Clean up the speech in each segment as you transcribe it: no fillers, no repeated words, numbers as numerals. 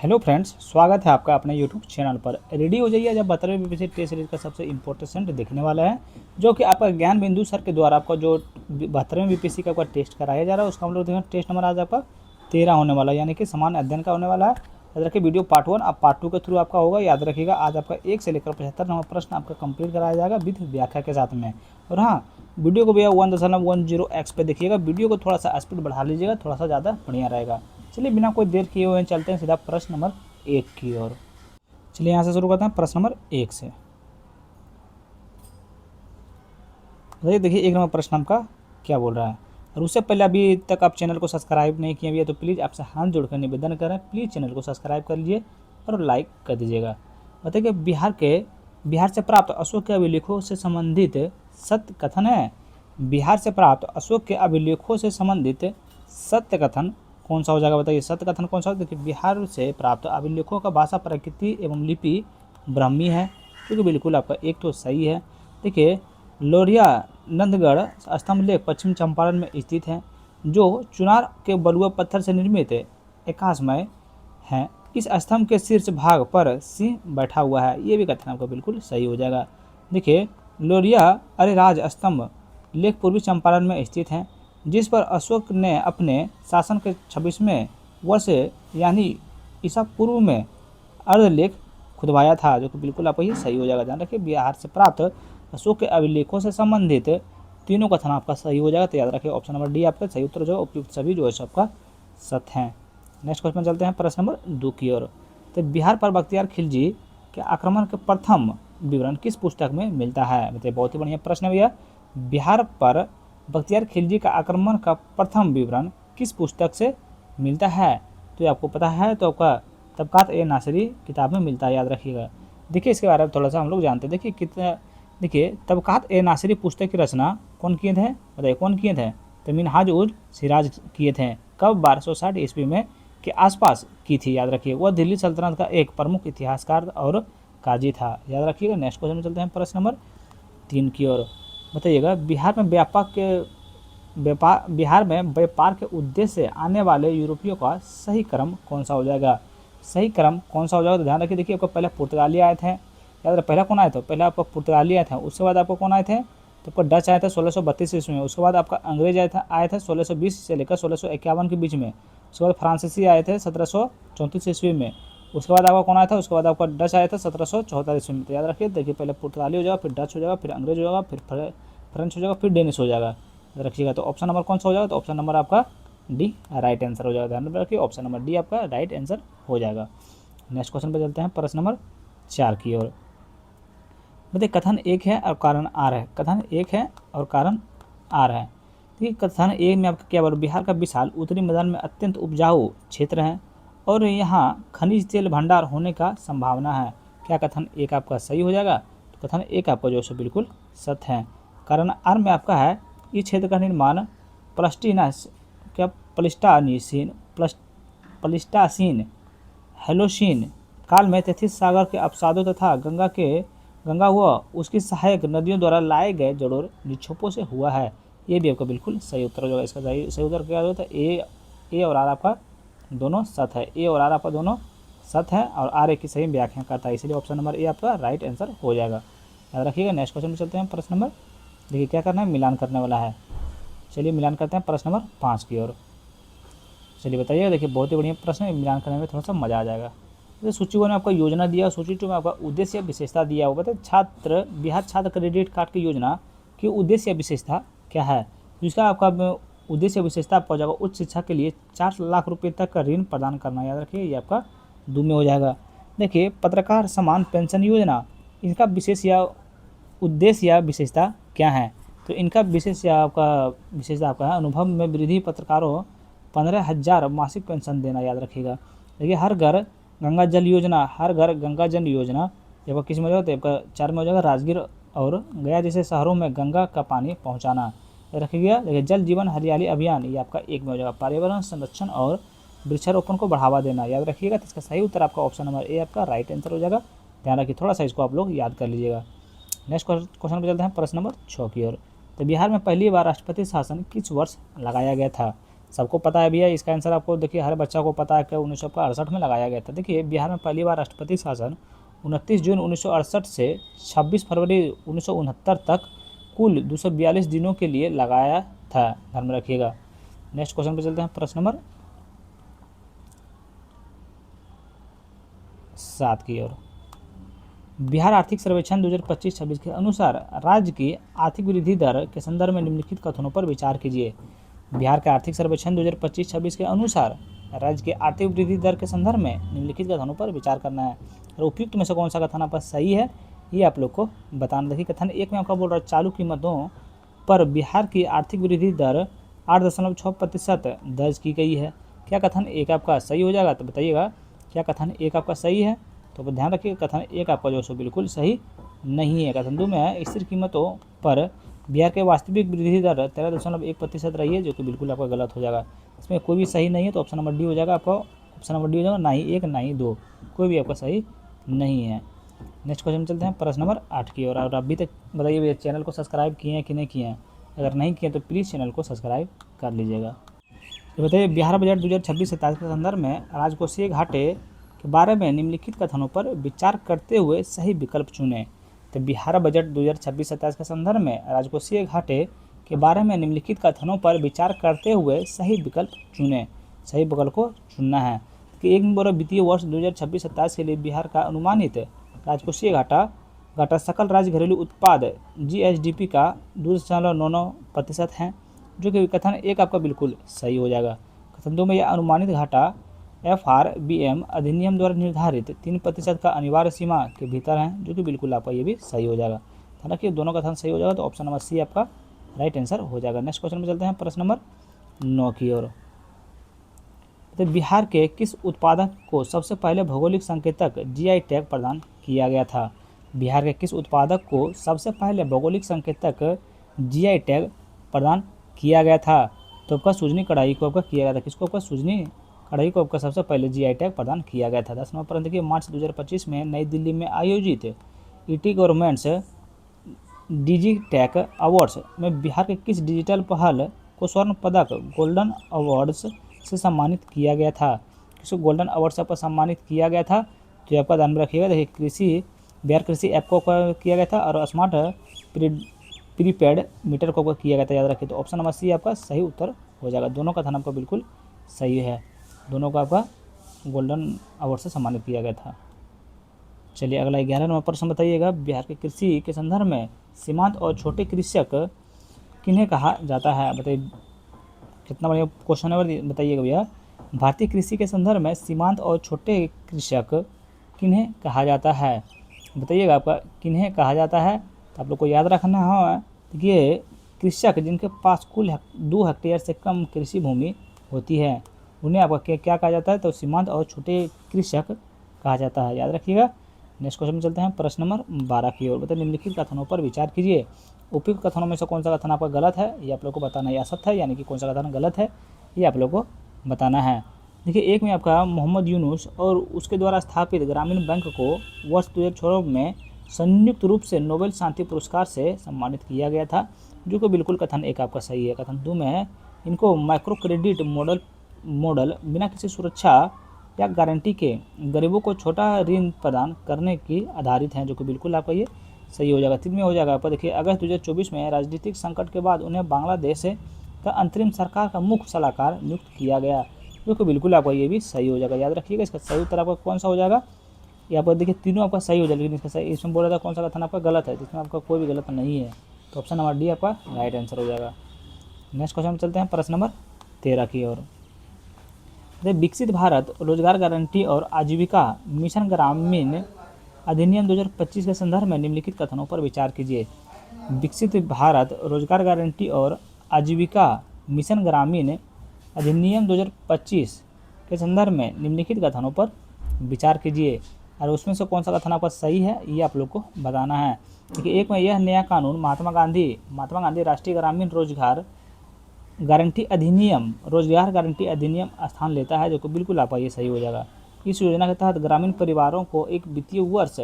Hello friends, स्वागत है आपका अपने यूट्यूब चैनल पर। रेडी हो जाइए, जब 12वीं बीपीएससी टेस्ट सीरीज का सबसे इम्पोर्टेंट देखने वाला है, जो कि आपका ज्ञान बिंदु सर के द्वारा आपका जो 12वीं बीपीएससी का आपका टेस्ट कराया जा रहा है, उसका हम लोग देखेंगे। टेस्ट नंबर आज आपका 13 होने वाला है, यानी कि समान अध्ययन का होने वाला है। याद रखिए, वीडियो पार्ट 1 अब पार्ट 2 के थ्रू आपका होगा। याद रखिएगा, आज आपका 1 से लेकर 75 नंबर प्रश्न आपका कंप्लीट कराया जाएगा विद व्याख्या के साथ में। और हाँ, वीडियो को भैया 1.10x पे देखिएगा। वीडियो को थोड़ा सा स्पीड बढ़ा लीजिएगा, थोड़ा सा ज़्यादा बढ़िया रहेगा। चलिए बिना कोई देर किए हुए चलते हैं सीधा प्रश्न नंबर 1 की ओर। चलिए यहाँ से शुरू करते हैं प्रश्न नंबर 1 से। देखिए 1 नंबर प्रश्न आपका क्या बोल रहा है। और उससे पहले अभी तक आप चैनल को सब्सक्राइब नहीं किए हुए तो प्लीज़ आपसे हाथ जोड़कर निवेदन करें, प्लीज़ चैनल को सब्सक्राइब कर लीजिए और लाइक कर दीजिएगा। बताइए बिहार से प्राप्त अशोक के अभिलेखों से संबंधित सत्य कथन है। बिहार से प्राप्त अशोक के अभिलेखों से संबंधित सत्य कथन कौन सा हो जाएगा? बताइए सत्य कथन कौन सा हो? देखिए, बिहार से प्राप्त अभिलेखों का भाषा, प्रकृति एवं लिपि ब्राह्मी है, क्योंकि बिल्कुल आपका एक तो सही है। देखिए, लोरिया नंदगढ़ स्तंभ लेख पश्चिम चंपारण में स्थित है, जो चुनार के बलुआ पत्थर से निर्मित एकाशमय है। इस स्तंभ के शीर्ष भाग पर सिंह बैठा हुआ है, ये भी कथन आपका बिल्कुल सही हो जाएगा। देखिए, लोरिया अरेराज स्तंभ लेख पूर्वी चंपारण में स्थित है, जिस पर अशोक ने अपने शासन के 26वें वर्ष यानी ईसा पूर्व में अर्धलेख खुदवाया था, जो कि बिल्कुल आपको ये सही हो जाएगा। ध्यान रखिए, बिहार से प्राप्त अशोक के अभिलेखों से संबंधित तीनों कथन आपका सही हो जाएगा। तो याद रखिए ऑप्शन नंबर डी आपका सही उत्तर जो उपयुक्त सभी जो है सबका सत्य है। नेक्स्ट क्वेश्चन चलते हैं प्रश्न नंबर 2 की ओर। तो बिहार पर बख्तियार खिलजी के आक्रमण के प्रथम विवरण किस पुस्तक में मिलता है? मतलब बहुत ही बढ़िया प्रश्न है भैया। बिहार पर बख्तियार खिलजी का आक्रमण का प्रथम विवरण किस पुस्तक से मिलता है? तो आपको पता है, तो आपका तबकात ए नासिरी किताब में मिलता है। याद रखिएगा। देखिए, इसके बारे में थोड़ा सा हम लोग जानते हैं। देखिए तबकात ए नासिरी पुस्तक की रचना कौन किए थे? बताइए कौन किए थे? तो मिनहाज उल सिराज किए थे। कब? 1260 ईस्वी में के आसपास की थी। याद रखिए, वह दिल्ली सल्तनत का एक प्रमुख इतिहासकार और काजी था। याद रखिएगा। नेक्स्ट क्वेश्चन में चलते हैं प्रश्न नंबर 3 की ओर। बताइएगा, बिहार में व्यापार के उद्देश्य से आने वाले यूरोपियों का सही क्रम कौन सा हो जाएगा? सही क्रम कौन सा हो जाएगा? तो ध्यान रखिए। देखिए, आपको पहले पुर्तगाली आए थे। याद रहे, पहला कौन आए थे? पहले आपको पुर्तगाली आए थे। उसके बाद आपको कौन आए थे? तो आपको डच आए थे 1632 ईस्वी में। उसके बाद आपका अंग्रेज आए थे 1620 से लेकर 1651 के बीच में। उसके बाद फ्रांसीसी आए थे 1734 ईस्वी में। उसके बाद आपका कौन आया था? उसके बाद आपका डच आया था 1774 ईस्वी में। तो याद रखिए, देखिए पहले पुर्तगाली हो जाएगा, फिर डच हो जाएगा, फिर अंग्रेज हो जाएगा, फिर फ्रेंच हो जाएगा, फिर डेनिश हो जाएगा। रखिएगा। तो ऑप्शन नंबर कौन सा हो जाएगा? तो ऑप्शन नंबर आपका डी राइट आंसर हो जाएगा। ध्यान रखिए, ऑप्शन नंबर डी आपका राइट आंसर हो जाएगा। नेक्स्ट क्वेश्चन पे चलते हैं प्रश्न नंबर 4 की ओर। बताइए, कथन 1 है और कारण आर है। कथन 1 है और कारण आर है। ठीक है, कथन 1 में आपका क्या बोला? बिहार का विशाल उत्तरी मैदान में अत्यंत उपजाऊ क्षेत्र है और यहाँ खनिज तेल भंडार होने का संभावना है। क्या कथन 1 आपका सही हो जाएगा? तो कथन 1 आपका जो है बिल्कुल सत्य है। कारण आर में आपका है, इस क्षेत्र का निर्माण प्लिस्टासीन हेलोसीन काल में तैथिस सागर के अवसादों तथा गंगा व उसकी सहायक नदियों द्वारा लाए गए जड़ोर निक्षेपों से हुआ है। ये भी आपका बिल्कुल सही उत्तर हो जाएगा। इसका सही उत्तर क्या होता है? ए और आर आपका दोनों सत्य है। ए और आर आपका दोनों सत्य है और आर ए की सही व्याख्या करता है, इसलिए ऑप्शन नंबर ए आपका राइट आंसर हो जाएगा। याद रखिएगा। नेक्स्ट क्वेश्चन में चलते हैं प्रश्न नंबर, देखिए क्या करना है, मिलान करने वाला है। चलिए मिलान करते हैं प्रश्न नंबर 5 की ओर। चलिए बताइए। देखिए बहुत ही बढ़िया प्रश्न है, मिलान करने में थोड़ा सा मजा आ जाएगा। जैसे सूची 1 में आपका योजना दिया, सूची 2 में आपका उद्देश्य या विशेषता दिया हुआ। बताए बिहार छात्र क्रेडिट कार्ड की योजना की उद्देश्य या विशेषता क्या है? जिसका आपका उद्देश्य विशेषता आपका हो जाएगा उच्च शिक्षा के लिए 4 लाख रुपये तक का ऋण प्रदान करना। याद रखिए, ये आपका 2 में हो जाएगा। देखिए, पत्रकार समान पेंशन योजना, इसका विशेष या उद्देश्य या विशेषता क्या है? तो इनका विशेषता आपका है अनुभव में वृद्धि, पत्रकारों 15,000 मासिक पेंशन देना। याद रखिएगा। देखिए, हर घर गंगा जल योजना, हर घर गंगा जल योजना जब किस में हो जाएगा? तो आपका 4 में हो जाएगा। राजगीर और गया जैसे शहरों में गंगा का पानी पहुंचाना। रखिएगा। देखिए, जल जीवन हरियाली अभियान, ये आपका 1 में हो जाएगा। पर्यावरण संरक्षण और वृक्षारोपण को बढ़ावा देना। याद रखिएगा। तो इसका सही उत्तर आपका ऑप्शन नंबर ए आपका राइट आंसर हो जाएगा। ध्यान रखिए, थोड़ा सा इसको आप लोग याद कर लीजिएगा। नेक्स्ट क्वेश्चन पर चलते हैं प्रश्न नंबर 6 की ओर। तो बिहार में पहली बार राष्ट्रपति शासन किस वर्ष लगाया गया था? सबको पता है भैया, इसका आंसर आपको देखिए हर बच्चा को पता है कि 1968 में लगाया गया था। देखिए बिहार में पहली बार राष्ट्रपति शासन 29 जून 1968 से 26 फरवरी 1969 तक कुल 242 दिनों के लिए लगाया था, ध्यान में रखिएगा। नेक्स्ट क्वेश्चन पे चलते हैं, प्रश्न नंबर 7 की ओर। बिहार आर्थिक सर्वेक्षण 2025-26 के अनुसार राज्य की आर्थिक वृद्धि दर के संदर्भ में निम्नलिखित कथनों पर विचार कीजिए। बिहार के आर्थिक सर्वेक्षण 2025-26 के अनुसार राज्य की आर्थिक वृद्धि दर के संदर्भ में निम्नलिखित कथनों पर विचार करना है और उपयुक्त में से कौन सा कथन आपका सही है ये आप लोग को बताना। देखिए कथन 1 में आपका बोल रहा है चालू कीमतों पर बिहार की आर्थिक वृद्धि दर 8.6% दर्ज की गई है। क्या कथन 1 आपका सही हो जाएगा? तो बताइएगा क्या कथन 1 आपका सही है? तो ध्यान रखिएगा कथन 1 आपका जो सो बिल्कुल सही नहीं है। कथन 2 में है स्थिर कीमतों पर बिहार के वास्तविक वृद्धि दर 13.1% रही है, जो कि बिल्कुल आपका गलत हो जाएगा। इसमें कोई भी सही नहीं है, तो ऑप्शन नंबर डी हो जाएगा आपका। ऑप्शन नंबर डी हो जाएगा, ना ही 1 ना ही 2, कोई भी आपका सही नहीं है। नेक्स्ट क्वेश्चन चलते हैं प्रश्न नंबर 8 की ओर। और अभी तक बताइए भैया चैनल को सब्सक्राइब किए हैं कि नहीं किए हैं? अगर नहीं किए तो प्लीज़ चैनल को सब्सक्राइब कर लीजिएगा। तो बताइए बिहार बजट 2026-27 के संदर्भ में राजकोषीय घाटे के बारे में निम्नलिखित कथनों पर विचार करते हुए सही विकल्प चुनें। तो बिहार बजट 2026-27 के संदर्भ में राजकोषीय घाटे के बारे में निम्नलिखित कथनों पर विचार करते हुए सही विकल्प चुनें। सही विकल्प को चुनना है कि एक वर्ष वित्तीय वर्ष 2026-27 के लिए बिहार का अनुमानित राजकोषीय घाटा सकल राज्य घरेलू उत्पाद GSDP का 2.99% है, जो कि कथन 1 आपका बिल्कुल सही हो जाएगा। कथन 2 में यह अनुमानित घाटा FRBM अधिनियम द्वारा निर्धारित 3% का अनिवार्य सीमा के भीतर है, जो कि बिल्कुल आपका ये भी सही हो जाएगा। हालांकि दोनों कथन सही हो जाएगा, तो ऑप्शन नंबर सी आपका राइट आंसर हो जाएगा। नेक्स्ट क्वेश्चन में चलते हैं प्रश्न नंबर 9 की ओर। तो बिहार के किस उत्पादक को सबसे पहले भौगोलिक संकेतक GI टैग प्रदान किया गया था? बिहार के किस उत्पादक को सबसे पहले भौगोलिक संकेतक GI टैग प्रदान किया गया था? तो आपका सूजनी कढ़ाई को आपका किया गया था। किसको? आपका सूजनी कढ़ाई को आपका सबसे पहले GI टैग प्रदान किया गया था। 10 नवंबर देखिए मार्च 2025 में नई दिल्ली में आयोजित ET गवर्नमेंट्स डिजिटैक अवार्ड्स में बिहार के किस डिजिटल पहल को स्वर्ण पदक गोल्डन अवार्ड्स से सम्मानित किया गया था? किसको गोल्डन अवार्ड से आपको सम्मानित किया गया था? तो आपका ध्यान में रखिएगा। देखिए बिहार कृषि ऐप को किया गया था और स्मार्ट प्रीपेड मीटर को किया गया था, याद रखिए। तो ऑप्शन नंबर सी आपका सही उत्तर हो जाएगा। दोनों का कथन आपका बिल्कुल सही है, दोनों को आपका गोल्डन अवार्ड से सम्मानित किया गया था। चलिए अगला 11 नंबर प्रश्न बताइएगा। बिहार के कृषि के संदर्भ में सीमांत और छोटे कृषक किन्हें कहा जाता है? बताइए कितना बढ़िया क्वेश्चन है, बताइएगा भैया। भारतीय कृषि के संदर्भ में सीमांत और छोटे कृषक किन्हें कहा जाता है? बताइएगा आपका किन्हें कहा जाता है। तो आप लोग को याद रखना है, देखिए कृषक जिनके पास कुल 2 हेक्टेयर से कम कृषि भूमि होती है उन्हें आपका क्या कहा जाता है? तो सीमांत और छोटे कृषक कहा जाता है, याद रखिएगा। नेक्स्ट क्वेश्चन में चलते हैं प्रश्न नंबर 12 की ओर। बताइए निम्नलिखित कथनों पर विचार कीजिए। उपयुक्त कथनों में से कौन सा कथन आपका गलत है ये आप लोग को बताना है, या सत्य है यानी कि कौन सा कथन गलत है ये आप लोग को बताना है। देखिए एक में आपका मोहम्मद यूनुस और उसके द्वारा स्थापित ग्रामीण बैंक को वर्ष 2016 में संयुक्त रूप से नोबेल शांति पुरस्कार से सम्मानित किया गया था, जो कि बिल्कुल कथन 1 आपका सही है। कथन 2 में है इनको माइक्रो क्रेडिट मॉडल बिना किसी सुरक्षा या गारंटी के गरीबों को छोटा ऋण प्रदान करने की आधारित हैं, जो कि बिल्कुल आपका ये सही हो जाएगा। 3 में हो जाएगा आपका। देखिए अगस्त 2024 में राजनीतिक संकट के बाद उन्हें बांग्लादेश का अंतरिम सरकार का मुख्य सलाहकार नियुक्त किया गया, जो कि बिल्कुल आपका ये भी सही हो जाएगा, याद रखिएगा। इसका सही उत्तर आपका कौन सा हो जाएगा? यहाँ पर देखिए तीनों आपका सही हो जाएगा, लेकिन इसका सही इसमें बोला था कौन सा कथन आपका गलत है, जिसमें आपका कोई भी गलत नहीं है। तो ऑप्शन नंबर डी आपका राइट आंसर हो जाएगा। नेक्स्ट क्वेश्चन में चलते हैं प्रश्न नंबर 13 की ओर। विकसित भारत रोजगार गारंटी और आजीविका मिशन ग्रामीण अधिनियम 2025 के संदर्भ में निम्नलिखित कथनों पर विचार कीजिए। विकसित भारत रोजगार गारंटी और आजीविका मिशन ग्रामीण अधिनियम 2025 के संदर्भ में निम्नलिखित कथनों पर विचार कीजिए और उसमें से कौन सा कथन आपका सही है ये आप लोग को बताना है। देखिए एक में यह नया कानून महात्मा गांधी राष्ट्रीय ग्रामीण रोजगार गारंटी अधिनियम स्थान लेता है, जो कि बिल्कुल आपका ये सही हो जाएगा। इस योजना के तहत ग्रामीण परिवारों को एक वित्तीय वर्ष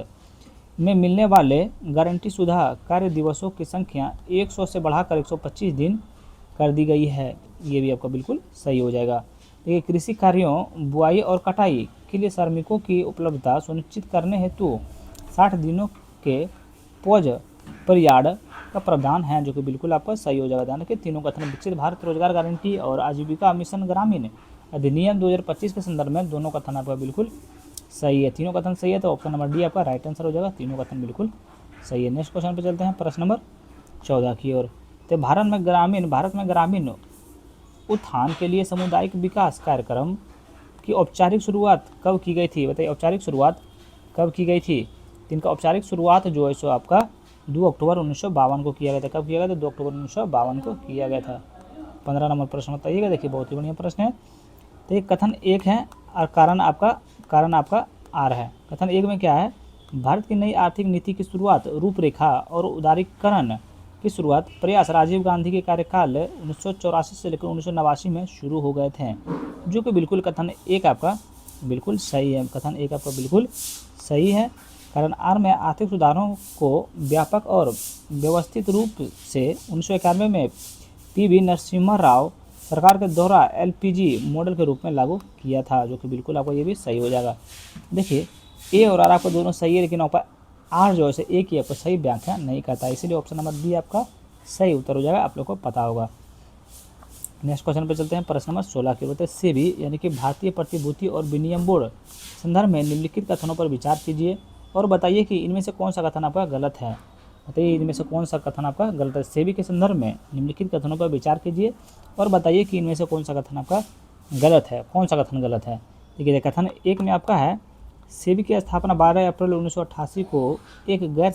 में मिलने वाले गारंटी शुदा कार्य दिवसों की संख्या 100 से बढ़ाकर 125 दिन कर दी गई है। ये भी आपका बिल्कुल सही हो जाएगा। देखिए कृषि कार्यों बुआई और कटाई के लिए श्रमिकों की उपलब्धता सुनिश्चित करने हेतु 60 दिनों के पोज पर यार्ड का प्रावधान है, जो कि बिल्कुल आपका सही हो जाएगा। ध्यान रखिए तीनों कथन विकसित भारत रोजगार गारंटी और आजीविका मिशन ग्रामीण अधिनियम 2025 के संदर्भ में दोनों कथन आपका बिल्कुल सही है। तीनों कथन सही है तो ऑप्शन नंबर डी आपका राइट आंसर हो जाएगा। तीनों कथन बिल्कुल सही है। नेक्स्ट क्वेश्चन पे चलते हैं प्रश्न नंबर 14 की ओर। तो भारत में ग्रामीण उत्थान के लिए सामुदायिक विकास कार्यक्रम की औपचारिक शुरुआत कब की गई थी? बताइए औपचारिक शुरुआत कब की गई थी? तो इनका औपचारिक शुरुआत जो है सो आपका 2 अक्टूबर 1952 को किया गया था। कब किया गया था? 2 अक्टूबर 1952 को किया गया था। 15 नंबर प्रश्न बताइएगा। देखिए बहुत ही बढ़िया प्रश्न है। तो ये कथन एक है और कारण आपका आर है। कथन एक में क्या है? भारत की नई आर्थिक नीति की शुरुआत, रूपरेखा और उदारीकरण की शुरुआत प्रयास राजीव गांधी के कार्यकाल 1984 से लेकर 1989 में शुरू हो गए थे, जो कि बिल्कुल कथन एक आपका बिल्कुल सही है। कथन एक आपका बिल्कुल सही है। कारण आर में आर्थिक सुधारों को व्यापक और व्यवस्थित रूप से 1991 में पीवी नरसिम्हा राव सरकार के द्वारा एलपीजी मॉडल के रूप में लागू किया था, जो कि बिल्कुल आपको ये भी सही हो जाएगा। देखिए ए और आर आपको दोनों सही है, लेकिन आपका आर जो है एक ही आपको सही व्याख्या नहीं करता, इसीलिए ऑप्शन नंबर बी आपका सही उत्तर हो जाएगा। आप लोग को पता होगा। नेक्स्ट क्वेश्चन पे चलते हैं प्रश्न नंबर 16 के। बताइए सेबी यानी कि भारतीय प्रतिभूति और विनिमय बोर्ड संदर्भ में निम्नलिखित कथनों पर विचार कीजिए और बताइए कि इनमें से कौन सा कथन आपका गलत है। बताइए इनमें से कौन सा कथन आपका गलत है। सेबी के संदर्भ में निम्नलिखित कथनों पर विचार कीजिए और बताइए कि इनमें से कौन सा कथन आपका गलत है। कौन सा कथन गलत है? देखिए कथन एक में आपका है सेबी की स्थापना 12 अप्रैल 1988 को एक गैर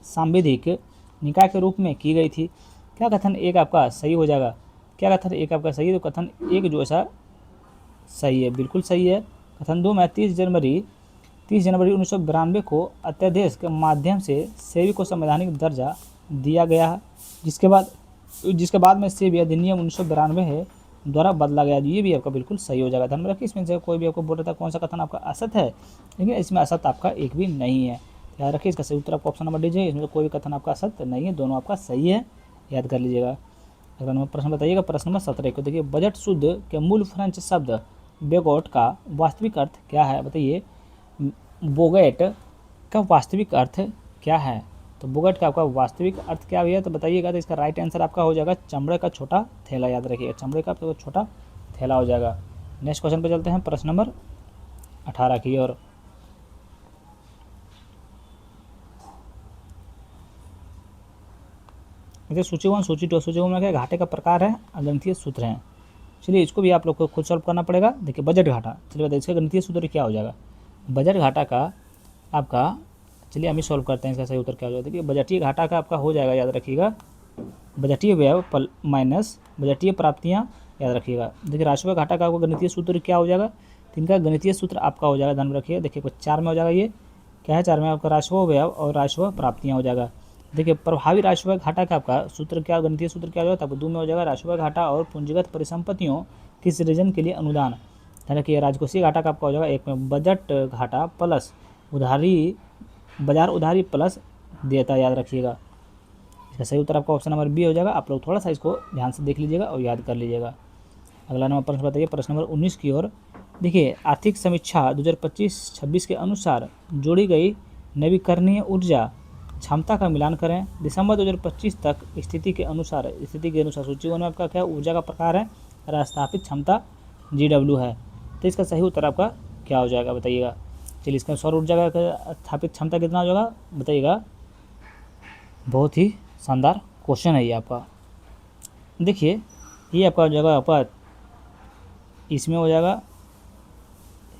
सांविधिक निकाय के रूप में की गई थी। क्या कथन एक आपका सही हो जाएगा? क्या कथन एक आपका सही है? तो कथन एक जो ऐसा सही है, बिल्कुल सही है। कथन दो में 30 जनवरी 1992 को अध्यादेश के माध्यम से सेबी को संवैधानिक दर्जा दिया गया है, जिसके बाद में सेबी अधिनियम 1992 है द्वारा बदला गया। ये भी आपका बिल्कुल सही हो जाएगा। ध्यान में रखिए इसमें से कोई भी आपको बोल रहा था कौन सा कथन आपका असत है, लेकिन इसमें असत आपका एक भी नहीं है। याद रखिए इसका सही उत्तर आपको ऑप्शन नंबर दीजिए। इसमें कोई भी कथन आपका असत नहीं है, दोनों आपका सही है, याद कर लीजिएगा। अगला नंबर प्रश्न बताइएगा प्रश्न नंबर 17 को। देखिए बजट शुद्ध के मूल फ्रेंच शब्द बेगोट का वास्तविक अर्थ क्या है? बताइए बोगेट का वास्तविक अर्थ क्या है? तो बोगेट का आपका वास्तविक अर्थ क्या है तो बताइएगा। तो इसका राइट आंसर आपका हो जाएगा चमड़े का छोटा थैला। याद रखिएगा चमड़े का आपका छोटा थैला हो जाएगा। नेक्स्ट क्वेश्चन पे चलते हैं प्रश्न नंबर 18 की ओर। देखिए सूची 1 सूची 2 सूची 1 में क्या घाटे का प्रकार है, गणितीय सूत्र हैं। चलिए इसको भी आप लोग को खुद सॉल्व करना पड़ेगा। देखिए बजट घाटा, चलिए बताइए इसका गणितीय सूत्र क्या हो जाएगा। बजट घाटा का आपका, चलिए हम ही सॉल्व करते हैं इसका सही उत्तर क्या हो जाएगा। देखिए बजटीय घाटा का आपका हो जाएगा, याद रखिएगा बजटीय व्यय माइनस बजटीय प्राप्तियाँ, याद रखिएगा। देखिए राजस्व घाटा का आपका गणितीय सूत्र क्या हो जाएगा। तो इनका गणितीय सूत्र आपका हो जाएगा, ध्यान में रखिए। देखिए कुछ 4 में हो जाएगा, ये क्या है 4 में आपका राजस्व व्यय और राजस्व प्राप्तियाँ हो जाएगा। देखिए प्रभावी राजस्व घाटा का आपका सूत्र क्या, गणितीय सूत्र क्या हो जाएगा, आपको 2 में हो जाएगा राजस्व घाटा और पूंजीगत परिसंपत्तियों की सृजन के लिए अनुदान। ध्यान रखिए राजकोषीय घाटा का आपका हो जाएगा 1 में बजट घाटा प्लस उधारी, बाजार उधारी प्लस देयता, याद रखिएगा। इसका सही उत्तर आपका ऑप्शन नंबर बी हो जाएगा। आप लोग थोड़ा सा इसको ध्यान से देख लीजिएगा और याद कर लीजिएगा। अगला नंबर प्रश्न बताइए प्रश्न नंबर 19 की ओर। देखिए आर्थिक समीक्षा 2025-26 के अनुसार जोड़ी गई नवीकरणीय ऊर्जा क्षमता का मिलान करें। दिसंबर 2025 तक स्थिति के अनुसार सूची 1 में आपका क्या ऊर्जा का प्रकार है, स्थापित क्षमता GW है। तो इसका सही उत्तर आपका क्या हो जाएगा बताइएगा। चलिए इसका सौर ऊर्जा का स्थापित क्षमता कितना हो जाएगा बताइएगा। बहुत ही शानदार क्वेश्चन है ये आपका। देखिए ये आपका हो जाएगा आपका इसमें हो जाएगा,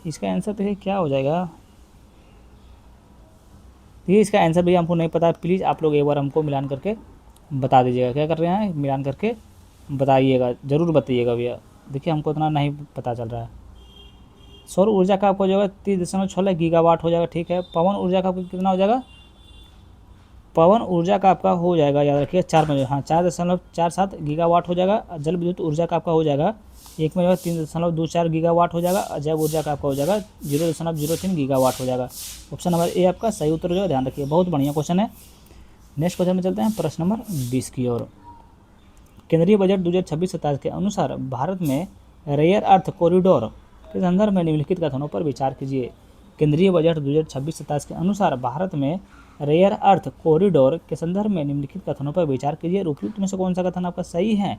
इसका आंसर देखिए क्या हो जाएगा। देखिए इसका आंसर भी हमको नहीं पता, प्लीज़ आप लोग एक बार हमको मिलान करके बता दीजिएगा। क्या कर रहे हैं, मिलान करके बताइएगा, ज़रूर बताइएगा भैया। देखिए हमको इतना नहीं पता चल रहा है। सौर ऊर्जा का आपको जो है 30.6 गीगावाट हो जाएगा, ठीक है। पवन ऊर्जा का आपको कितना हो जाएगा, पवन ऊर्जा का आपका हो जाएगा, याद रखिए 4 में 4.47 गीगावाट हो जाएगा। जल विद्युत ऊर्जा का आपका हो जाएगा 1 में 3.24 गीगावाट हो जाएगा। जैव ऊर्जा का आपका हो जाएगा 0.03 गीगावाट हो जाएगा। ऑप्शन नंबर ए आपका सही उत्तर हो जाएगा, ध्यान रखिए। बहुत बढ़िया क्वेश्चन है। नेक्स्ट क्वेश्चन में चलते हैं प्रश्न नंबर 20 की ओर। केंद्रीय बजट 2026-27 के अनुसार भारत में रेयर अर्थ कॉरिडोर के संदर्भ में निम्नलिखित कथनों पर विचार कीजिए। केंद्रीय बजट 2026-27 के अनुसार भारत में रेयर अर्थ कॉरिडोर के संदर्भ में निम्नलिखित कथनों पर विचार कीजिए। उपयुक्त में से कौन सा कथन आपका सही है,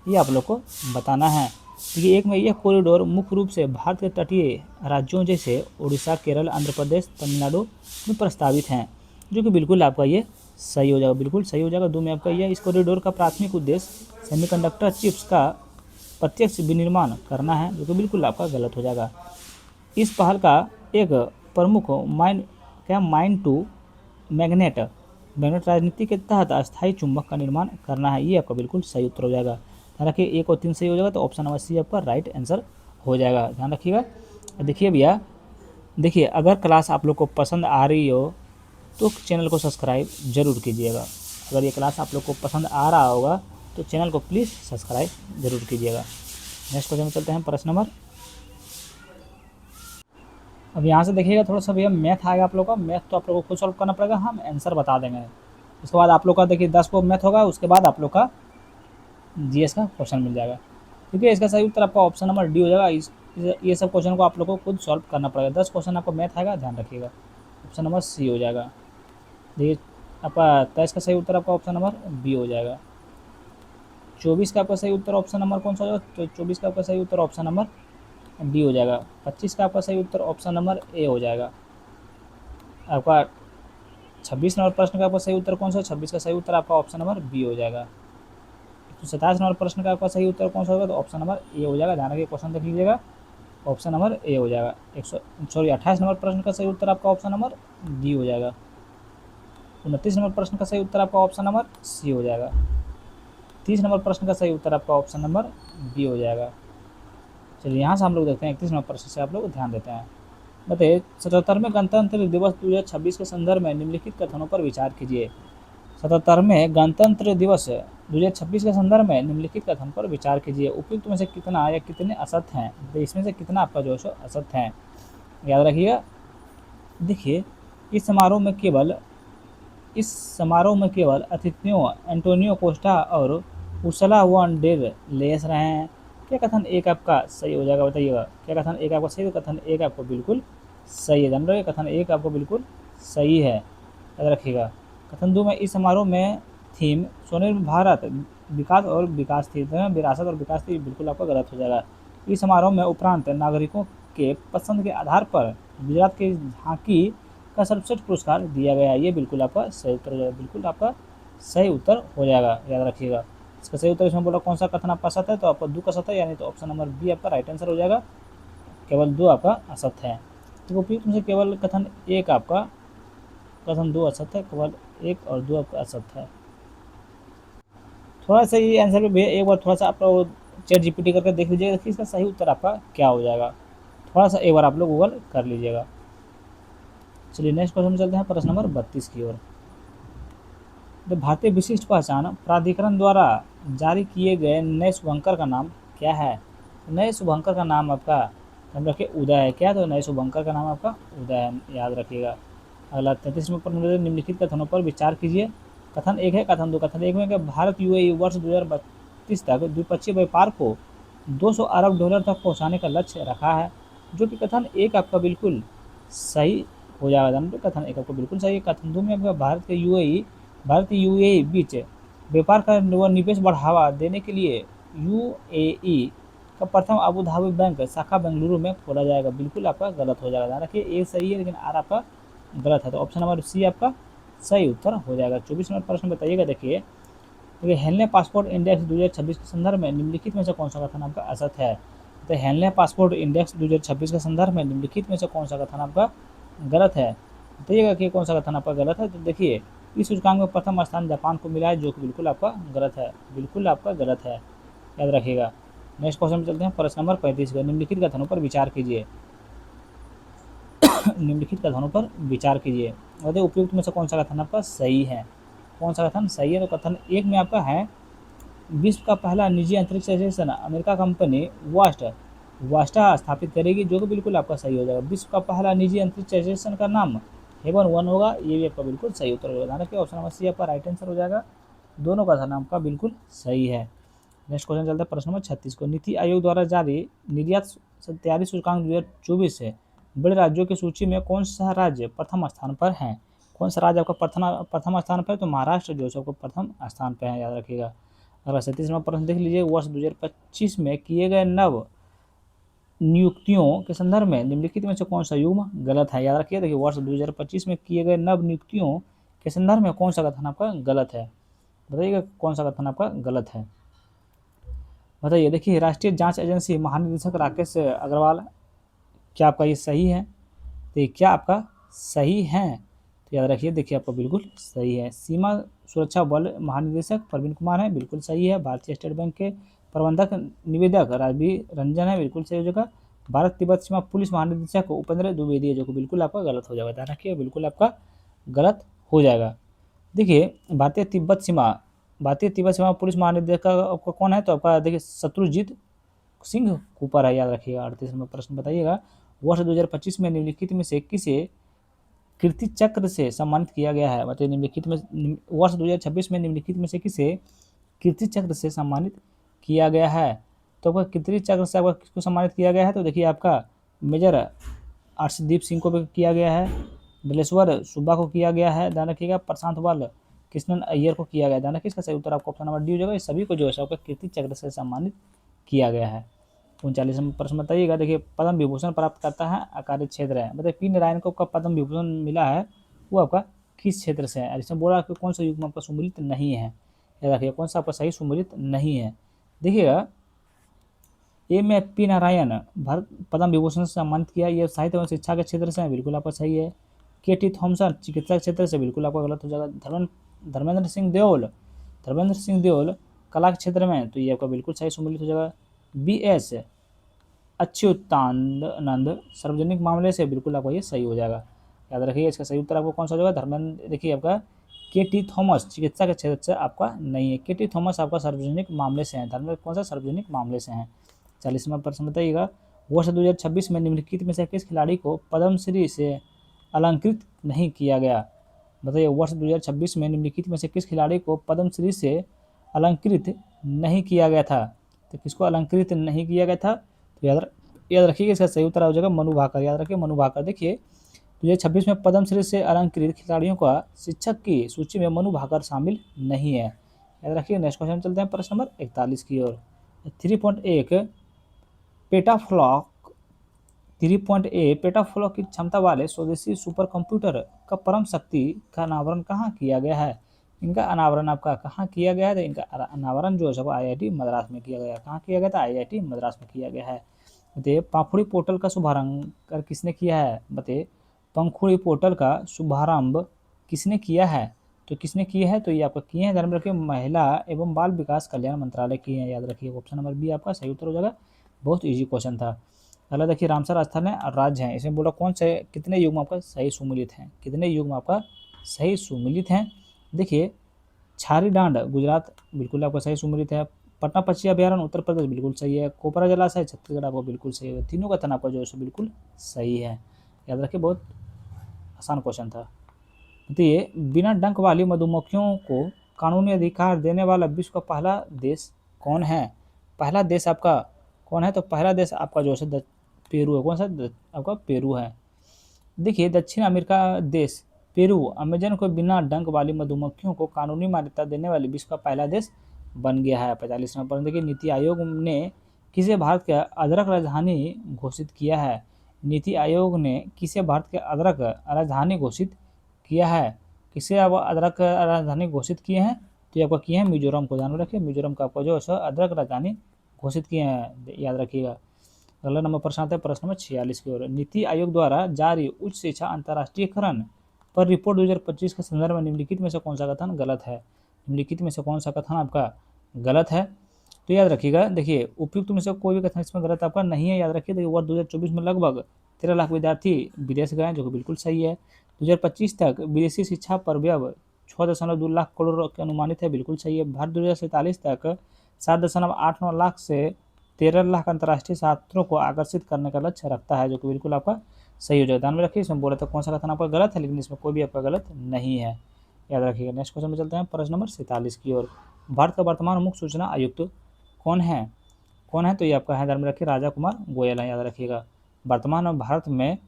ये आप लोग को बताना है। देखिए, एक में यह कॉरिडोर मुख्य रूप से भारत के तटीय राज्यों जैसे उड़ीसा, केरल, आंध्र प्रदेश, तमिलनाडु में प्रस्तावित हैं, जो कि बिल्कुल आपका ये सही हो जाएगा, बिल्कुल सही हो जाएगा। 2 में आपका यह इस कॉरिडोर का प्राथमिक उद्देश्य सेमीकंडक्टर चिप्स का प्रत्यक्ष विनिर्माण करना है, जो कि बिल्कुल आपका गलत हो जाएगा। इस पहल का एक प्रमुख माइन टू मैग्नेट राजनीति के तहत अस्थायी चुंबक का निर्माण करना है, ये आपका बिल्कुल सही उत्तर हो जाएगा। ध्यान रखिए, 1 और 3 सही हो जाएगा, तो ऑप्शन नंबर सी आपका राइट आंसर हो जाएगा। ध्यान रखिएगा। देखिए भैया, देखिए अगर क्लास आप लोग को पसंद आ रही हो तो चैनल को सब्सक्राइब जरूर कीजिएगा। अगर ये क्लास आप लोग को पसंद आ रहा होगा तो चैनल को प्लीज़ सब्सक्राइब जरूर कीजिएगा। नेक्स्ट क्वेश्चन में चलते हैं, प्रश्न नंबर। अब यहाँ से देखिएगा, थोड़ा सा भैया मैथ आएगा आप लोग का। मैथ तो आप लोग को खुद सॉल्व करना पड़ेगा, हम आंसर बता देंगे। उसके बाद आप लोग का देखिए 10 को मैथ होगा, उसके बाद आप लोग का जीएस का क्वेश्चन मिल जाएगा। ठीक है, इसका सही उत्तर आपका ऑप्शन नंबर डी हो जाएगा। ये सब क्वेश्चन को आप लोग को खुद सॉल्व करना पड़ेगा। 10 क्वेश्चन आपको मैथ आएगा, ध्यान रखिएगा। ऑप्शन नंबर सी हो जाएगा। देखिए आपका 23 का सही उत्तर आपका ऑप्शन नंबर बी हो जाएगा। 24 का आपका सही उत्तर ऑप्शन नंबर कौन सा हो जाएगा? तो 24 का आपका सही उत्तर ऑप्शन नंबर डी हो जाएगा। 25 का आपका सही उत्तर ऑप्शन नंबर ए हो जाएगा। आपका 26 नंबर प्रश्न का आपका सही उत्तर कौन सा है? 26 का सही उत्तर आपका ऑप्शन नंबर बी हो जाएगा। 127 नंबर प्रश्न का आपका सही उत्तर कौन सा होगा? तो ऑप्शन नंबर ए हो जाएगा। ध्यान रखिए, क्वेश्चन देख लीजिएगा, ऑप्शन नंबर ए हो जाएगा। 28 नंबर प्रश्न का सही उत्तर आपका ऑप्शन नंबर डी हो जाएगा। 29 नंबर प्रश्न का सही उत्तर आपका ऑप्शन नंबर सी हो जाएगा। 30 नंबर प्रश्न का सही उत्तर आपका ऑप्शन नंबर बी हो जाएगा। चलिए यहाँ से हम लोग देखते हैं 31 नंबर प्रश्न से आप लोग ध्यान देते हैं। बताइए, 77वें गणतंत्र दिवस 2026 के संदर्भ में निम्नलिखित कथनों पर विचार कीजिए। 77वें गणतंत्र दिवस 2026 के संदर्भ में निम्नलिखित कथन पर विचार कीजिए। उपयुक्त में से कितना या कितने असत्य हैं? तो इसमें से कितना आपका जो है असत्य है, याद रखिएगा। देखिए, इस समारोह में केवल अतिथियों एंटोनियो कोस्टा और उर्सुला वॉन डेर लेयस रहे हैं। क्या कथन एक आपका सही हो जाएगा, बताइएगा। क्या कथन एक आपका सही है? कथन एक आपको बिल्कुल सही है। जान रहे, कथन एक आपको बिल्कुल सही है, याद रखिएगा। कथन 2 में इस समारोह में थीम स्वनिर्भर भारत विकास और विकास थी, विरासत और विकास थी, बिल्कुल आपका गलत हो जाएगा। इस समारोह में उपरांत नागरिकों के पसंद के आधार पर गुजरात की झांकी का सर्वश्रेष्ठ पुरस्कार दिया गया, ये बिल्कुल आपका सही उत्तर हो जाएगा। बिल्कुल आपका सही उत्तर हो जाएगा, याद रखिएगा। इसका सही उत्तर इसमें बोला कौन सा कथन आपका असत्य है? तो आपका 2 का असत्य है, यानी तो ऑप्शन नंबर बी आपका राइट आंसर हो जाएगा। केवल 2 आपका असत्य है। तो उपयुक्त में से केवल कथन 1 आपका, कथन 2 असत्य है, केवल 1 और 2 आपका असत्य है। थोड़ा सा ये आंसर पे भैया एक बार थोड़ा सा आप लोग चैट जीपीटी करके देख लीजिएगा कि इसका सही उत्तर आपका क्या हो जाएगा। थोड़ा सा एक बार आप लोग गूगल कर लीजिएगा। चलिए नेक्स्ट क्वेश्चन में चलते हैं, प्रश्न नंबर 32 की ओर। तो भारतीय विशिष्ट पहचान प्राधिकरण द्वारा जारी किए गए नए शुभंकर का नाम क्या है? नए शुभंकर का नाम आपका हम रखिए उदय है। क्या? तो नए शुभंकर का नाम आपका उदय है, याद रखिएगा। अगला 33वें प्रश्न, निम्नलिखित कथनों पर विचार कीजिए। कथन 1 है, कथन 2। कथन 1 में कि भारत यूएई वर्ष 2032 तक द्विपक्षीय व्यापार को 200 अरब डॉलर तक पहुंचाने का लक्ष्य रखा है, जो कि कथन 1 आपका बिल्कुल सही हो जाएगा। कथन 1 आपको बिल्कुल सही है। कथन 2 में आपका भारत यूएई बीच व्यापार का व निवेश बढ़ावा देने के लिए यूएई का प्रथम अबू धाबी बैंक शाखा बेंगलुरु में खोला जाएगा, बिल्कुल आपका गलत हो जाएगा। देखिए ए सही है लेकिन आर आपका गलत है, तो ऑप्शन नंबर सी आपका सही उत्तर हो जाएगा। 24 नंबर प्रश्न बताइएगा। देखिए हेनले पासपोर्ट इंडेक्स 2026 के संदर्भ में निम्नलिखित में से कौन सा कथन आपका असत्य है? तो हेनले पासपोर्ट इंडेक्स 2026 के संदर्भ में निम्नलिखित में से कौन सा कथन आपका गलत है? बताइएगा कि कौन सा कथन आपका गलत है। तो देखिए, इस सूचकांक में प्रथम स्थान जापान को मिला है, जो कि बिल्कुल आपका गलत है, बिल्कुल आपका गलत है, याद रखिएगा। नेक्स्ट क्वेश्चन में चलते हैं, प्रश्न नंबर 35 का। निम्नलिखित कथनों पर विचार कीजिए। निम्नलिखित कथनों पर विचार कीजिए। बताइए उपयुक्त में से कौन सा कथन आपका सही है? कौन सा कथन सही है? तो कथन 1 में आपका है, विश्व का पहला निजी अंतरिक्ष स्टेशन अमेरिका कंपनी वास्टा स्थापित करेगी, जो कि बिल्कुल आपका सही हो जाएगा। विश्व का पहला निजी अंतरिक्ष स्टेशन का नाम हेवन 1 होगा, ये भी आपका बिल्कुल सही उत्तर होगा। ध्यान रखिए, ऑप्शन नंबर सी आपका राइट आंसर हो जाएगा। दोनों का कथन आपका बिल्कुल सही है। नेक्स्ट क्वेश्चन चलता है प्रश्न नंबर 36 को। नीति आयोग द्वारा जारी निर्यात तैयारी सूचकांक 2024 से बड़े राज्यों की सूची में कौन सा राज्य प्रथम स्थान पर है? कौन सा राज्य आपका प्रथम स्थान पर है? तो महाराष्ट्र जो है आपको प्रथम स्थान पर है, याद रखिएगा। अगला 37वां प्रश्न देख लीजिए। वर्ष 2025 में किए गए नव नियुक्तियों के संदर्भ में निम्नलिखित में से कौन सा युग्म गलत है? याद रखिए, देखिए वर्ष 2025 में किए गए नव नियुक्तियों के संदर्भ में कौन सा कथन आपका गलत है? बताइएगा कौन सा कथन आपका गलत है, बताइए। देखिए, राष्ट्रीय जांच एजेंसी महानिदेशक राकेश अग्रवाल, क्या आपका ये सही है? तो ये क्या आपका सही है? तो याद रखिए, देखिए आपका बिल्कुल सही है। सीमा सुरक्षा बल महानिदेशक प्रवीण कुमार है, बिल्कुल सही है। भारतीय स्टेट बैंक के प्रबंधक निवेदक राजवीर रंजन है, बिल्कुल सही हो जाएगा। भारत तिब्बत सीमा पुलिस महानिदेशक उपेंद्र द्विवेदी है, जो कि बिल्कुल आपका गलत हो जाएगा। ध्यान रखिए, बिल्कुल आपका गलत हो जाएगा। देखिए, भारतीय तिब्बत सीमा पुलिस महानिदेशक आपका कौन है? तो आपका देखिए शत्रुजीत सिंह कूपर है, याद रखिएगा। 38 नंबर प्रश्न बताइएगा। वर्ष 2025 में निम्नलिखित में से किसे कीर्ति चक्र से सम्मानित किया गया है? बताइए, निम्नलिखित में वर्ष 2026 में निम्नलिखित में से किसे कीर्ति चक्र से सम्मानित किया गया है? तो आपका कीर्ति चक्र से आपका किसको सम्मानित किया गया है? तो देखिए आपका मेजर अर्शदीप सिंह को भी किया गया है, बिलेश्वर सुब्बा को किया गया है, ध्यान रखिएगा। प्रशांत बाल कृष्णन अय्यर को किया गया, ध्यान रखिए। इसका सही उत्तर आपको ऑप्शन नंबर डी हो जाएगा। इस सभी को जो है आपका कीर्ति चक्र से सम्मानित किया गया है। 39 नंबर प्रश्न बताइएगा। देखिए, पद्म विभूषण प्राप्त करता है आकार्य क्षेत्र है। बताइए, पी नारायण को आपका पद्म विभूषण मिला है, वो आपका किस क्षेत्र से है? इसमें बोला कि कौन सा युग्म आपका सुमेलित नहीं है, याद रखिए कौन सा आपका सही सुमेलित नहीं है। देखिएगा, ए में पी नारायण भारत पद्म विभूषण से सम्मानित किया, ये साहित्य एवं शिक्षा के क्षेत्र से है, बिल्कुल आपका सही है। के टी थॉमसन चिकित्सा क्षेत्र से, बिल्कुल आपका गलत हो जाएगा। धर्मेंद्र सिंह देओल कला के क्षेत्र में, तो ये आपका बिल्कुल सही सुमेलित हो जाएगा। बी एस अच्युतानंद सार्वजनिक मामले से, बिल्कुल आपका ये सही हो जाएगा, याद रखिए। इसका सही उत्तर आपको कौन सा हो जाएगा? धर्मेंद्र। देखिए आपका के टी थॉमस चिकित्सा के क्षेत्र से आपका नहीं है, के टी थॉमस आपका सार्वजनिक मामले से है। धर्मेंद्र कौन सा? सार्वजनिक मामले से हैं। 40वां प्रश्न बताइएगा। वर्ष 2026 में निम्नलिखित में से किस खिलाड़ी को पद्मश्री से अलंकृत नहीं किया गया? बताइए, वर्ष 2026 में निम्नलिखित में से किस खिलाड़ी को पद्मश्री से अलंकृत नहीं किया गया था? तो किसको अलंकृत नहीं किया गया था? तो याद रखिएगा, इसका सही उत्तर हो जाएगा मनु भाकर, याद रखिए मनु भाकर। देखिए, 2026 में पद्मश्री से अलंकृत खिलाड़ियों का शिक्षक की सूची में मनु भाकर शामिल नहीं है, याद रखिए। नेक्स्ट क्वेश्चन चलते हैं प्रश्न नंबर 41 की ओर। 3.1 पेटाफ्लॉप 3.A पेटाफ्लॉप की क्षमता वाले स्वदेशी सुपर कंप्यूटर का परम शक्ति का अनावरण कहाँ किया गया है? इनका अनावरण आपका कहाँ किया गया है? तो इनका अनावरण जो है सब IIT मद्रास में किया गया। कहाँ किया गया था? IIT मद्रास में किया गया है। बताइए, पंखुड़ी पोर्टल का शुभारंभ किसने किया है? बताइए, पंखुड़ी पोर्टल का शुभारंभ किसने किया है? तो किसने किया है? तो ये आपका किए हैं, ध्यान रखिए, महिला एवं बाल विकास कल्याण मंत्रालय किए हैं, याद रखिए। ऑप्शन नंबर बी आपका सही उत्तर हो जाएगा। बहुत ईजी क्वेश्चन था। अगला देखिए, रामसर स्थल है और राज्य है, इसमें बोला कौन से कितने युग्म आपका सही सुमिलित हैं? कितने युग्म आपका सही सुमिलित हैं? देखिए, छारी डांड गुजरात, बिल्कुल आपका सही सुमिलित है। पटना पक्षी अभ्यारण्य उत्तर प्रदेश, बिल्कुल सही है। कोपरा जलाशय छत्तीसगढ़ आपका बिल्कुल सही है। तीनों का तन आपका जो है बिल्कुल सही है, याद रखिए। बहुत आसान क्वेश्चन था। बताइए, बिना डंक वाली मधुमक्खियों को कानूनी अधिकार देने वाला विश्व का पहला देश कौन है? पहला देश आपका कौन है? तो पहला देश आपका जो है पेरू है। कौन सा? आपका पेरू है। देखिए, दक्षिण अमेरिका देश पेरू अमेजन को बिना डंक वाली मधुमक्खियों को कानूनी मान्यता देने वाले विश्व का पहला देश बन गया है। 45 नंबर पर देखिए, नीति आयोग ने किसे भारत के अदरक राजधानी घोषित किया है? नीति आयोग ने किसे भारत के अदरक राजधानी घोषित किया है? किसे अब अदरक राजधानी घोषित किए हैं? तो ये आपका किए हैं मिजोरम को, ध्यान में रखिए। मिजोरम का आपका जो है अदरक राजधानी घोषित किए हैं, याद रखिएगा। अगला नंबर प्रश्न आता है प्रश्न नंबर 46 की ओर। नीति आयोग द्वारा जारी उच्च शिक्षा अंतर्राष्ट्रीयकरण पर रिपोर्ट 2025 के संदर्भ में निम्नलिखित में से कौन सा कथन गलत है? निम्नलिखित में से कौन सा कथन आपका गलत है? तो याद रखिएगा, देखिए उपयुक्त में से कोई भी कथन इसमें गलत आपका नहीं है, याद रखिए। देखिए, वर्ष 2024 में लगभग 13 लाख विद्यार्थी विदेश गए, जो कि बिल्कुल सही है। 2025 तक विदेशी शिक्षा पर व्यय 6.2 लाख करोड़ के अनुमानित है, बिल्कुल सही है। भारत 2047 तक 7.89 लाख से 13 लाख अंतर्राष्ट्रीय छात्रों को आकर्षित करने का लक्ष्य रखता है, जो कि बिल्कुल आपका सही हो जाएगा। ध्यान में रखिए, इसमें बोला था कौन सा कथन आपका गलत है, लेकिन इसमें कोई भी आपका गलत नहीं है, याद रखिएगा। नेक्स्ट क्वेश्चन में चलते हैं प्रश्न नंबर 47 की ओर। भारत का वर्तमान मुख्य सूचना आयुक्त कौन है? कौन है? तो ये आपका है, ध्यान में रखिए, राजा कुमार गोयल है, याद रखिएगा। वर्तमान में भारत में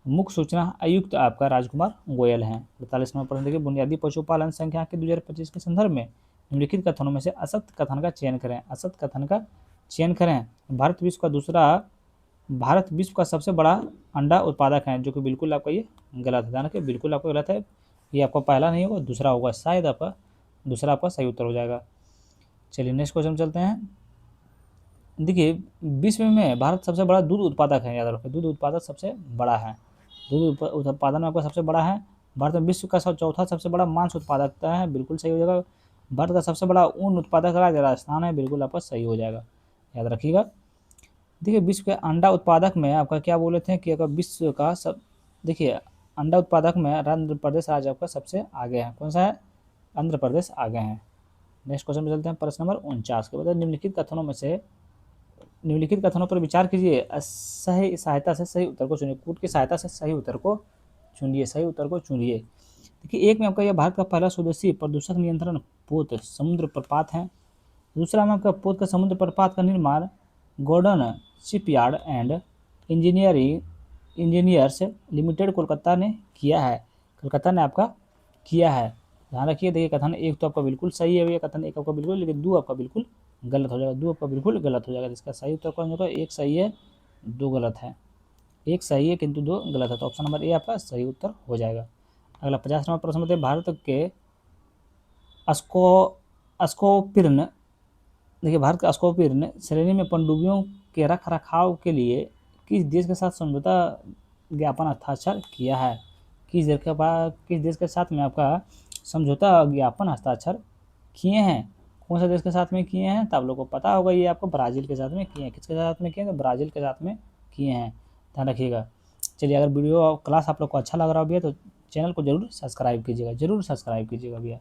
मुख्य सूचना आयुक्त आपका राजकुमार गोयल हैं। 48वां प्रश्न देखिए, बुनियादी पशुपालन संख्या के 2025 के संदर्भ में निम्नलिखित कथनों में से असत्य कथन का चयन करें। असत्य कथन का चयन करें। भारत विश्व का सबसे बड़ा अंडा उत्पादक है, जो कि बिल्कुल आपका ये गलत है। ध्यान रखिए, बिल्कुल आपका गलत है। ये आपका पहला नहीं होगा, दूसरा होगा, शायद आपका दूसरा आपका सही उत्तर हो जाएगा। चलिए नेक्स्ट क्वेश्चन चलते हैं। देखिए, विश्व में भारत सबसे बड़ा दूध उत्पादक है, याद रखिए, दूध उत्पादक सबसे बड़ा है। दूध उत्पादन में आपका सबसे बड़ा है। भारत में विश्व का चौथा सबसे बड़ा मांस उत्पादकता है, बिल्कुल सही हो जाएगा। भारत का सबसे बड़ा ऊन उत्पादक राज्य राजस्थान है, बिल्कुल आपका सही हो जाएगा, याद रखिएगा। देखिए, विश्व के अंडा उत्पादक में आपका क्या बोले थे कि अगर विश्व का सब, देखिए अंडा उत्पादक में आंध्र प्रदेश राज्य आपका सबसे आगे है। कौन सा है? आंध्र प्रदेश आगे हैं। नेक्स्ट क्वेश्चन में चलते हैं, प्रश्न नंबर 49 के बाद, निम्नलिखित कथनों पर विचार कीजिए, सही सहायता से सही उत्तर को चुनिए। कूट की सहायता से सही उत्तर को चुनिए, सही उत्तर को चुनिए। देखिए, एक में आपका यह भारत का पहला स्वदेशी प्रदूषक नियंत्रण पोत समुद्र प्रपात है। दूसरा में आपका पोत का समुद्र प्रपात का निर्माण Gordon shipyard and engineers limited Kolkata ने किया है। कोलकाता ने आपका किया है, ध्यान रखिए। देखिए, कथन एक तो आपका बिल्कुल सही है, कथन एक आपका बिल्कुल, लेकिन दो आपका बिल्कुल गलत हो जाएगा। दो आपका बिल्कुल गलत हो जाएगा। इसका सही उत्तर कौन होगा? एक सही है, दो गलत है। एक सही है किंतु दो गलत है, तो ऑप्शन नंबर ए आपका सही उत्तर हो जाएगा। अगला 50वां प्रश्न बताइए, भारत के अस्कोपिर्न, देखिए भारत के अस्कोपिर्न श्रेणी में पनडुब्बियों के रख रखाव के लिए किस देश के साथ समझौता ज्ञापन हस्ताक्षर किया है? किस देश के साथ में आपका समझौता ज्ञापन हस्ताक्षर किए हैं? कौन सा देश के साथ में किए हैं? तो आप लोगों को पता होगा, ये आपको ब्राज़ील के साथ में किए हैं। किसके साथ में किए हैं? तो ब्राज़ील के साथ में किए हैं, ध्यान रखिएगा। चलिए, अगर वीडियो क्लास आप लोग को अच्छा लग रहा हो भैया तो चैनल को जरूर सब्सक्राइब कीजिएगा, जरूर सब्सक्राइब कीजिएगा भैया।